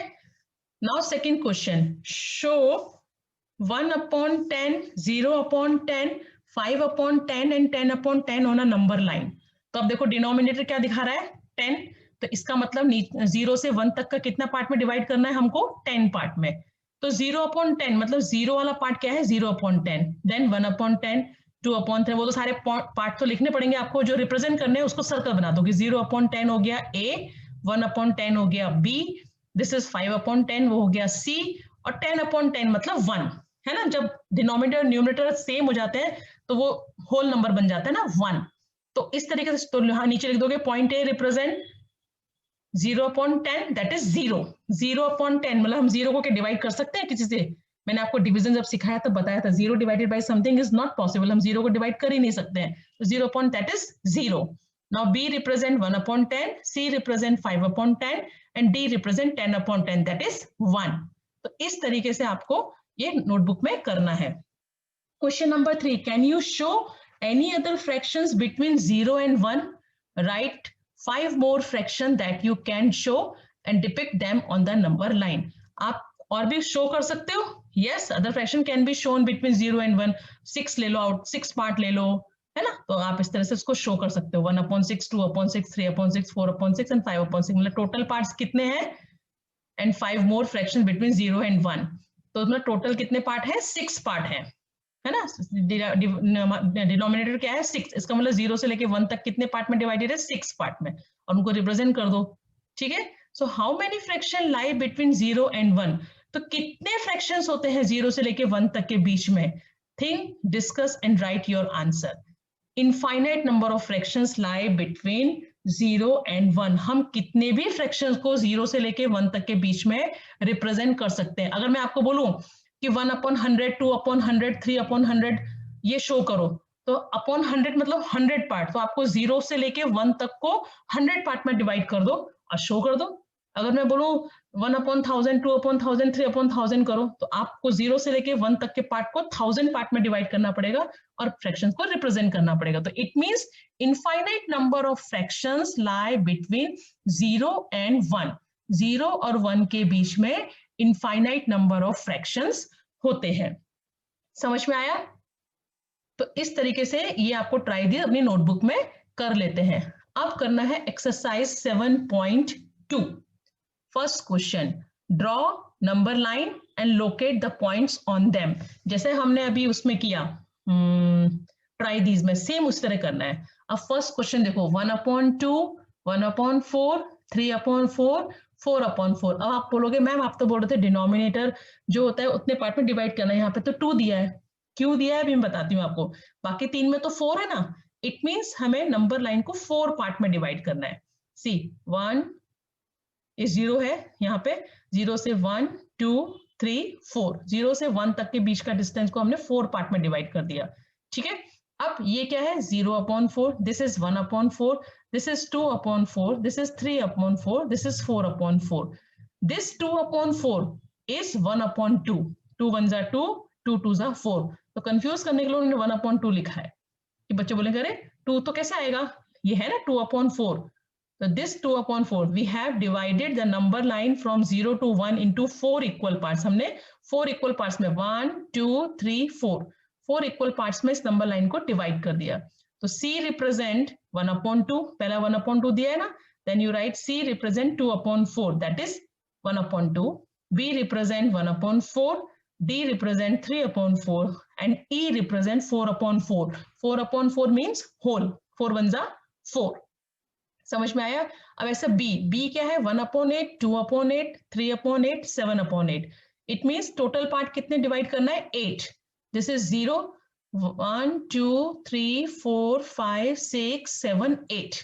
now second question, show 1/10, 0/10, 5/10 and 10/10 on a number line. तो अब देखो डिनोमिनेटर क्या दिखा रहा है 10, तो इसका मतलब 0 से 1 तक का कितना पार्ट में डिवाइड करना है हमको 10 पार्ट में। तो 0/10 मतलब 0 वाला पार्ट क्या है 0/10, देन 1/10, 2/10, वो तो सारे पार्ट तो लिखने पड़ेंगे आपको, जो रिप्रेजेंट करने हैं उसको सर्कल बना दो कि 0/10 हो गया ए, 1/10 हो गया बी, दिस इज 5/10 वो हो गया सी, और 10/10 मतलब 1 है ना। जब डिनोमिनेटर न्यूमरेटर सेम हो जाते हैं तो वो होल नंबर बन जाता है ना 1। तो इस तरीके से तो यहां नीचे लिख दोगे point A represent 0/10 that is 0, 0/10 मतलब हम 0 को डिवाइड कर सकते हैं किसी से। मैंने आपको डिवीजन जब सिखाया तब बताया था 0 divided by something is not possible, हम 0 को डिवाइड कर ही नहीं सकते हैं। तो 0 that is 0। Now B represent 1/10, C represent 5/10 and D represent 10/10 that is 1। तो इस तरीके से आपको ये नोटबुक में करना है। Question number 3, can you show any other fractions between 0 and 1? Right 5 more fraction that you can show and depict them on the number line. आप और भी शो कर सकते हो, yes, other fraction can be shown between 0 and 1. 6 ले लो, out 6 part ले लो, है ना। तो आप इस तरह से इसको शो कर सकते हो 1/6, 2/6, 3/6, 4/6 एंड 5/6, मतलब टोटल पार्ट्स कितने हैं, and 5 more fraction between 0 and 1। तो मतलब टोटल कितने पार्ट है 6 पार्ट है ना। डिनोमिनेटर क्या है 6, इसका मतलब 0 से लेके 1 तक कितने पार्ट में डिवाइडेड है 6 पार्ट में, और उनको रिप्रेजेंट कर दो। ठीक है, so how many fraction lie between 0 and 1? तो कितने फ्रैक्शंस होते हैं 0 से लेके 1 तक के बीच में? Think, discuss and right your answer. Infinite number of fractions lie between 0 and 1। हम कितने भी फ्रैक्शंस को 0 से लेके 1 तक के बीच में रिप्रेजेंट कर सकते हैं। अगर मैं आपको बोलूं कि 1/100, 2/100, 3/100 ये शो करो, तो अपॉन 100 मतलब 100 पार्ट, तो आपको 0 से लेके 1 तक को 100 पार्ट में डिवाइड कर दो और शो कर दो। अगर मैं बोलूं 1/1000, 2/1000, 3/1000 करो, तो आपको 0 से लेके 1 तक के पार्ट को 1000 पार्ट में डिवाइड करना पड़ेगा और फ्रैक्शंस को रिप्रेजेंट करना पड़ेगा। तो it means infinite number of fractions lie between 0 and 1। 0 और 1 के बीच में इनफाइनाइट नंबर ऑफ फ्रैक्शंस होते हैं। समझ में आया? तो इस तरीके से ये आपको ट्राई दी अपनी नोटबुक में कर लेते हैं। अब करना है exercise 7.2। First question, draw number line and locate the points on them. जैसे हमने अभी उसमें किया ट्राई दीज में, सेम उस तरह करना है। अब फर्स्ट क्वेश्चन देखो 1/2, 1/4, 3/4, 4/4। अब आप बोलोगे मैम आप तो बोल रहे थे डिनोमिनेटर जो होता है उतने पार्ट में डिवाइड करना है, यहाँ पे तो 2 दिया है। क्यों दिया है अभी मैं बताती हूँ आपको। बाकी 3 में तो 4 है ना, इट मीन्स हमें नंबर लाइन को 4 पार्ट में डिवाइड करना है। सी 1 इस 0 है, यहाँ पे 0 से 1 2 3 4, 0 से 1 तक के बीच का डिस्टेंस को हमने 4 पार्ट में डिवाइड कर दिया। ठीक है, अब ये क्या है 0/4, this is 1/4, this is 2/4, this is 3/4, this is 4/4। This 2/4 is 1/2, 2 1 जा 2, 2 2 जा 4। तो कंफ्यूज करने के लिए उन्होंने 1/2 लिखा है कि बच्चे बोलेंगे अरे 2 तो कैसे आएगा, ये है ना 2/4। So this 2/4, we have divided the number line from 0 to 1 into 4 equal parts. हमने 4 equal parts में 1 2 3 4 equal parts में इस number line को divide कर दिया। तो C represent 1/2, पहला 1/2 दिया है ना, then you write C represent 2/4, that is 1/2. B represent 1/4, D represent 3/4 and E represent 4/4. 4/4 means whole, 4 1 जा 4। समझ में आया? अब ऐसा बी क्या है 1/8, 2/8, 3/8, 7/8। इट मींस टोटल पार्ट कितने डिवाइड करना है 8। दिस इज 0, 1 2 3 4 5 6 7 8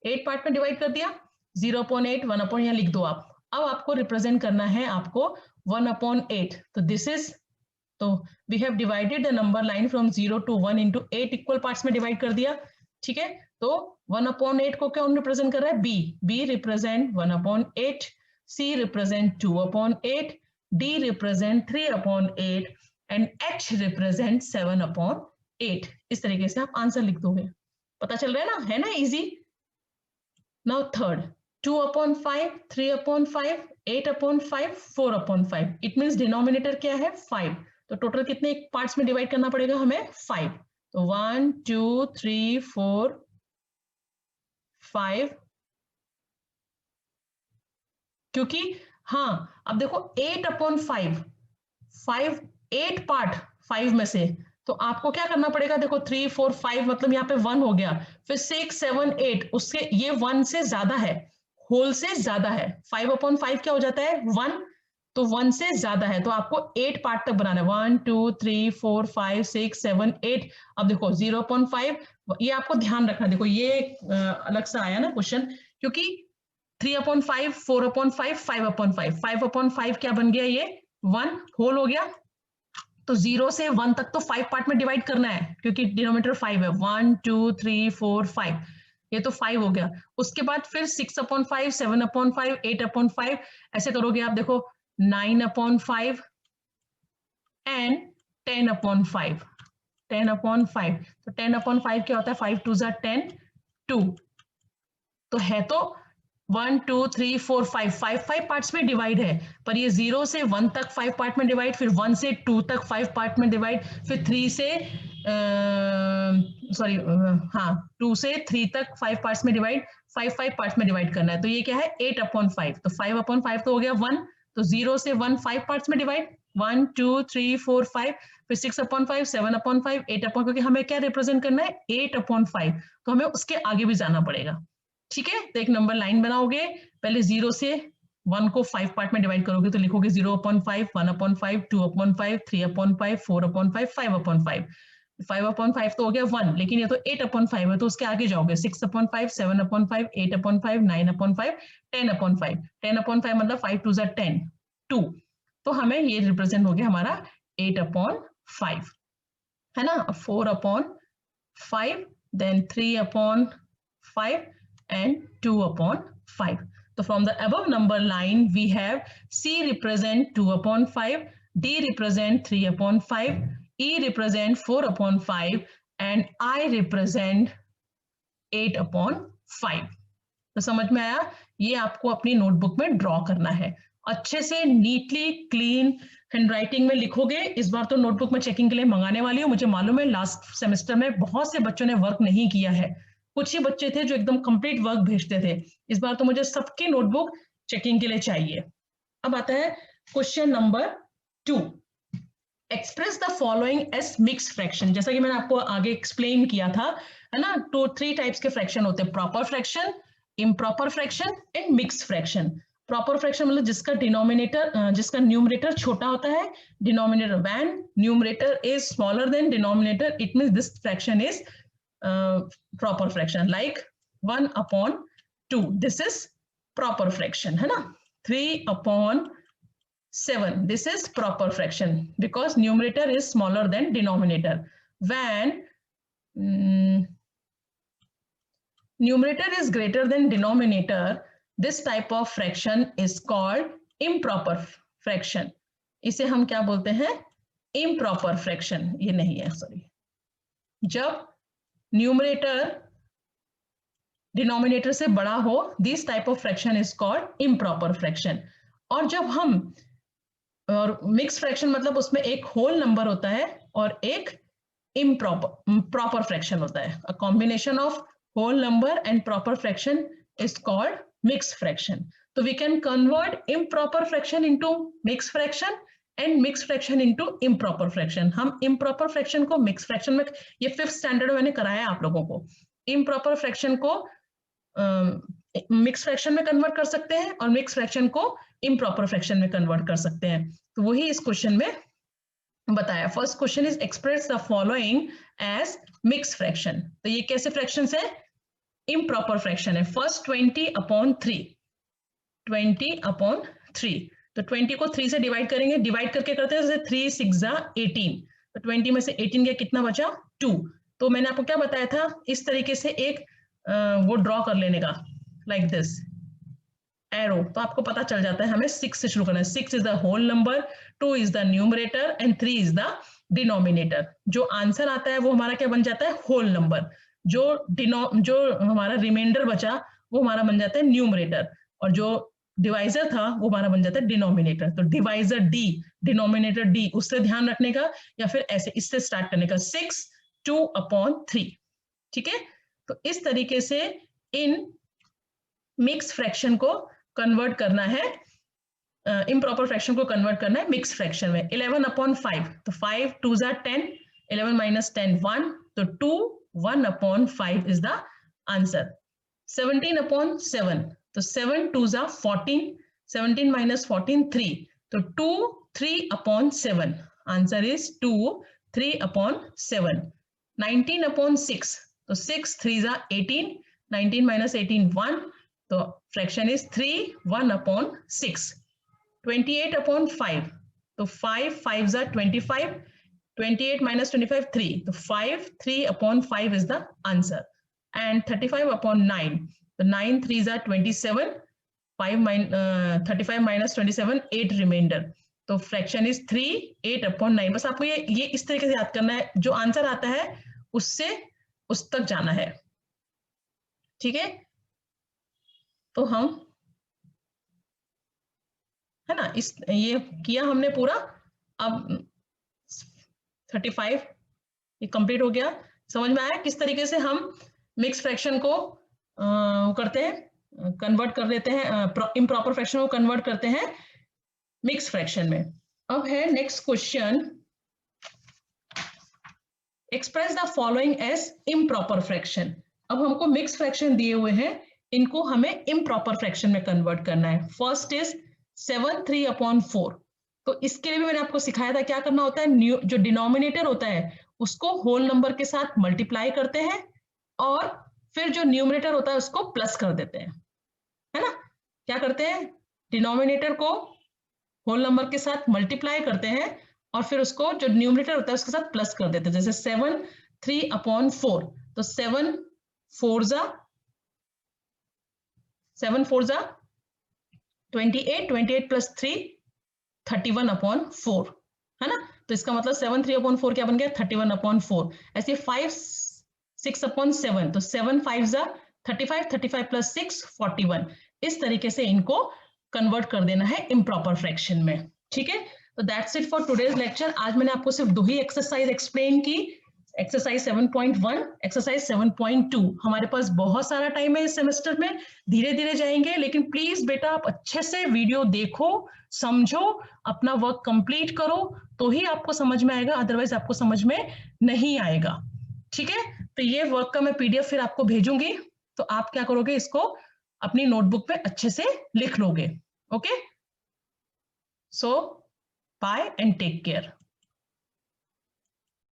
8 पार्ट में डिवाइड कर दिया, 0.8 1 यहाँ लिख दो आप। अब आपको रिप्रेजेंट करना है आपको 1/8, तो दिस इज, तो we have divided the number line from 0 to 1 into 8 equal parts में डिवाइड कर दिया, ठीक है। तो 1/8 को कौन रिप्रेजेंट कर रहा है? B represent 1/8, C represent 2/8, D represent 3/8 and H represent 7/8। इस तरीके से आप आंसर लिख दोगे, पता चल रहा है ना easy. Now third, 2/5, 3/5, 8/5, 4/5, it means denominator क्या है? 5। तो टोटल कितने पार्ट्स में डिवाइड करना पड़ेगा हमें? 5। तो 1 2 3 4 5, क्योंकि हाँ अब देखो 8/5, 8 पार्ट 5 में से, तो आपको क्या करना पड़ेगा? देखो 3 4 5 मतलब यहाँ पे 1 हो गया, फिर 6 7 8, उससे ये 1 से ज्यादा है, होल से ज्यादा है। 5/5 क्या हो जाता है? 1, तो 1 से ज्यादा है, तो आपको 8 पार्ट तक बनाना है। 1 2 3 4 5 6 7 8। अब देखो 0.5, ये आपको ध्यान रखना, देखो ये अलग से आया ना क्वेश्चन, क्योंकि 3/5, 4/5, 5/5, 5/5 क्या बन गया? ये 1 होल हो गया, तो 0 से 1 तक तो 5 पार्ट में डिवाइड करना है, क्योंकि डिनोमिनेटर 5 है। 1 2 3 4 5, ये तो 5 हो गया। उसके बाद फिर 6/5, 7/5, 8/5, ऐसे करोगे आप, देखो 9/5 एंड 10/5, 10/5। तो 10/5 क्या होता है? 5 2 10, 2। तो है तो 1 2 3 4 5, 5 पार्ट्स में डिवाइड है, पर ये 0 से 1 तक 5 पार्ट में डिवाइड, फिर 1 से 2 तक 5 पार्ट में डिवाइड, फिर 3 से सॉरी हाँ 2 से 3 तक 5 पार्ट्स में डिवाइड, 5 पार्ट्स में डिवाइड करना है। तो ये क्या है? 8/5। तो 5/5 तो हो गया 1, तो 0 से 1 5 पार्ट्स में डिवाइड, 1 2 3 4 5, फिर 6/5, 7/5, 8/5, क्योंकि हमें क्या रिप्रेजेंट करना है? 8/5, तो हमें उसके आगे भी जाना पड़ेगा, ठीक है। तो एक नंबर लाइन बनाओगे, पहले 0 से 1 को 5 पार्ट में डिवाइड करोगे, तो लिखोगे 0/5, 1/5, 2/5, 3/5, 4/5, 5/5। 5/5 तो हो गया 1, लेकिन ये तो 8/5 है, तो उसके आगे जाओगे 6/5, 7/5, 8/5, 9/5, 10/5। 10/5 मतलब 5 2 10, 2। तो हमें ये रिप्रेजेंट हो गया हमारा 8/5, है ना। 4/5, then 3/5 and 2/5. So from the above number line, we have C represent 2/5, D represent 3/5, E represent 4/5, and I represent 8/5. तो समझ में आया? ये आपको अपनी नोटबुक में ड्रॉ करना है, अच्छे से नीटली क्लीन हैंडराइटिंग में लिखोगे। इस बार तो नोटबुक में चेकिंग के लिए मंगाने वाली हूँ, मुझे मालूम है लास्ट सेमेस्टर में बहुत से बच्चों ने वर्क नहीं किया है, कुछ ही बच्चे थे जो एकदम कंप्लीट वर्क भेजते थे। इस बार तो मुझे सबकी नोटबुक चेकिंग के लिए चाहिए। अब आता है question number 2, express the following S mix fraction. जैसा कि मैंने आपको आगे एक्सप्लेन किया था, है ना, 3 टाइप्स के फ्रैक्शन होते हैं, proper fraction, improper fraction and mix fraction. Proper fraction मतलब जिसका डिनोमिनेटर, जिसका न्यूमरेटर छोटा होता है, denominator, when numerator is smaller than denominator, it means this fraction is proper fraction, like 1/2, this is proper fraction, है ना। 3/7, this is proper fraction because numerator is smaller than denominator. When numerator is greater than denominator, this type of fraction is called improper fraction. इसे हम क्या बोलते हैं? improper fraction। ये नहीं है, सॉरी, जब न्यूमरेटर डिनोमिनेटर से बड़ा हो, this type of fraction is called improper fraction. और जब हम, और मिक्स फ्रैक्शन मतलब उसमें एक होल नंबर होता है और एक प्रॉपर फ्रैक्शन होता है, a combination of whole number and proper fraction is called mix fraction. तो we can convert improper fraction into mix fraction and mix fraction into improper fraction. हम इम्प्रॉपर फ्रैक्शन को mix fraction में, ये 5th standard में मैंने कराया आप लोगों को, इम्प्रॉपर फ्रैक्शन को मिक्स फ्रैक्शन में कन्वर्ट कर सकते हैं और मिक्स फ्रैक्शन को इम्प्रॉपर फ्रैक्शन में कन्वर्ट कर सकते हैं। तो वही इस क्वेश्चन में बताया। First question is express the following as mix fraction. तो ये कैसे फ्रैक्शन है? इम्प्रॉपर फ्रैक्शन है। फर्स्ट 20/3, 20/3। तो 20 को 3 से डिवाइड करेंगे, डिवाइड करके करते हैं जैसे 3 6 18। तो 20 में से 18 गया, कितना बचा? 2। तो मैंने आपको क्या बताया था, इस तरीके से एक वो ड्रॉ कर लेने का, लाइक दिस एरो। तो आपको पता चल जाता है हमें 6 से शुरू करना है। 6 is the whole number, 2 is the numerator and 3 is the denominator. जो आंसर आता है वो हमारा क्या बन जाता है? Whole number. जो हमारा रिमाइंडर बचा वो हमारा बन जाता है न्यूमरेटर, और जो डिवाइजर था वो हमारा बन जाता है डिनोमिनेटर। तो डिवाइजर डी, डिनोमिनेटर डी, उससे ध्यान रखने का, या फिर ऐसे इससे स्टार्ट करने का, 6 2/3। ठीक है, तो इस तरीके से इन मिक्स फ्रैक्शन को कन्वर्ट करना है, इम्प्रॉपर फ्रैक्शन को कन्वर्ट करना है मिक्स फ्रैक्शन में। 11/5, तो 5 2 10, 11 - 10 1, तो 2 1/5 इज द आंसर। 17/7, तो 7 2 14, 17 - 14 3, तो 2 3/7, आंसर इज 2 3/7। 19/6, तो 6 3 18, 19 - 18 1, तो फ्रैक्शन इज 3 1/6। 28/5, तो 5 5 25, 28 - 25 3, तो 5 3/5 is the answer. And 35/9, तो 9 3 27, 35 - 27 8 रिमाइंडर, तो फ्रैक्शन इज 3 8/9। बस आपको ये इस तरीके से याद करना है, जो आंसर आता है उससे उस तक जाना है। ठीक है, तो हम, है ना, इस ये किया हमने पूरा। अब 35 ये कंप्लीट हो गया। समझ में आया किस तरीके से हम मिक्स फ्रैक्शन को करते हैं, कन्वर्ट कर देते हैं, इम्प्रॉपर फ्रैक्शन को कन्वर्ट करते हैं मिक्स फ्रैक्शन में। अब है next question, express the following as improper fraction. अब हमको मिक्स फ्रैक्शन दिए हुए हैं, इनको हमें इम्प्रॉपर फ्रैक्शन में कन्वर्ट करना है। First is 7 3/4। तो इसके लिए भी मैंने आपको सिखाया था क्या करना होता है। जो डिनोमिनेटर होता है उसको होल नंबर के साथ मल्टीप्लाई करते हैं, और फिर जो न्यूमरेटर होता है उसको प्लस कर देते हैं, है ना। क्या करते हैं, डिनोमिनेटर को होल नंबर के साथ मल्टीप्लाई करते हैं, और फिर उसको जो न्यूमरेटर होता है उसके साथ प्लस कर देते हैं। जैसे 7 3/4, तो 7 4 28, 28 + 3 31/4, है ना। तो इसका मतलब 7 3/4 क्या बन गया? 31/4। ऐसे 5 6/7, तो 7 5 35, 35 + 6 41। इस तरीके से इनको कन्वर्ट कर देना है इम्प्रॉपर फ्रैक्शन में। ठीक है, तो that's it for today's lecture. आज मैंने आपको सिर्फ 2 ही एक्सरसाइज एक्सप्लेन की, एक्सरसाइज 7.1, एक्सरसाइज 7.2। हमारे पास बहुत सारा टाइम है इस सेमेस्टर में, धीरे धीरे जाएंगे, लेकिन प्लीज बेटा आप अच्छे से वीडियो देखो, समझो, अपना वर्क कंप्लीट करो, तो ही आपको समझ में आएगा, अदरवाइज आपको समझ में नहीं आएगा। ठीक है, तो ये वर्क का मैं PDF फिर आपको भेजूंगी, तो आप क्या करोगे, इसको अपनी नोटबुक पे अच्छे से लिख लोगे। Okay, so bye and take care.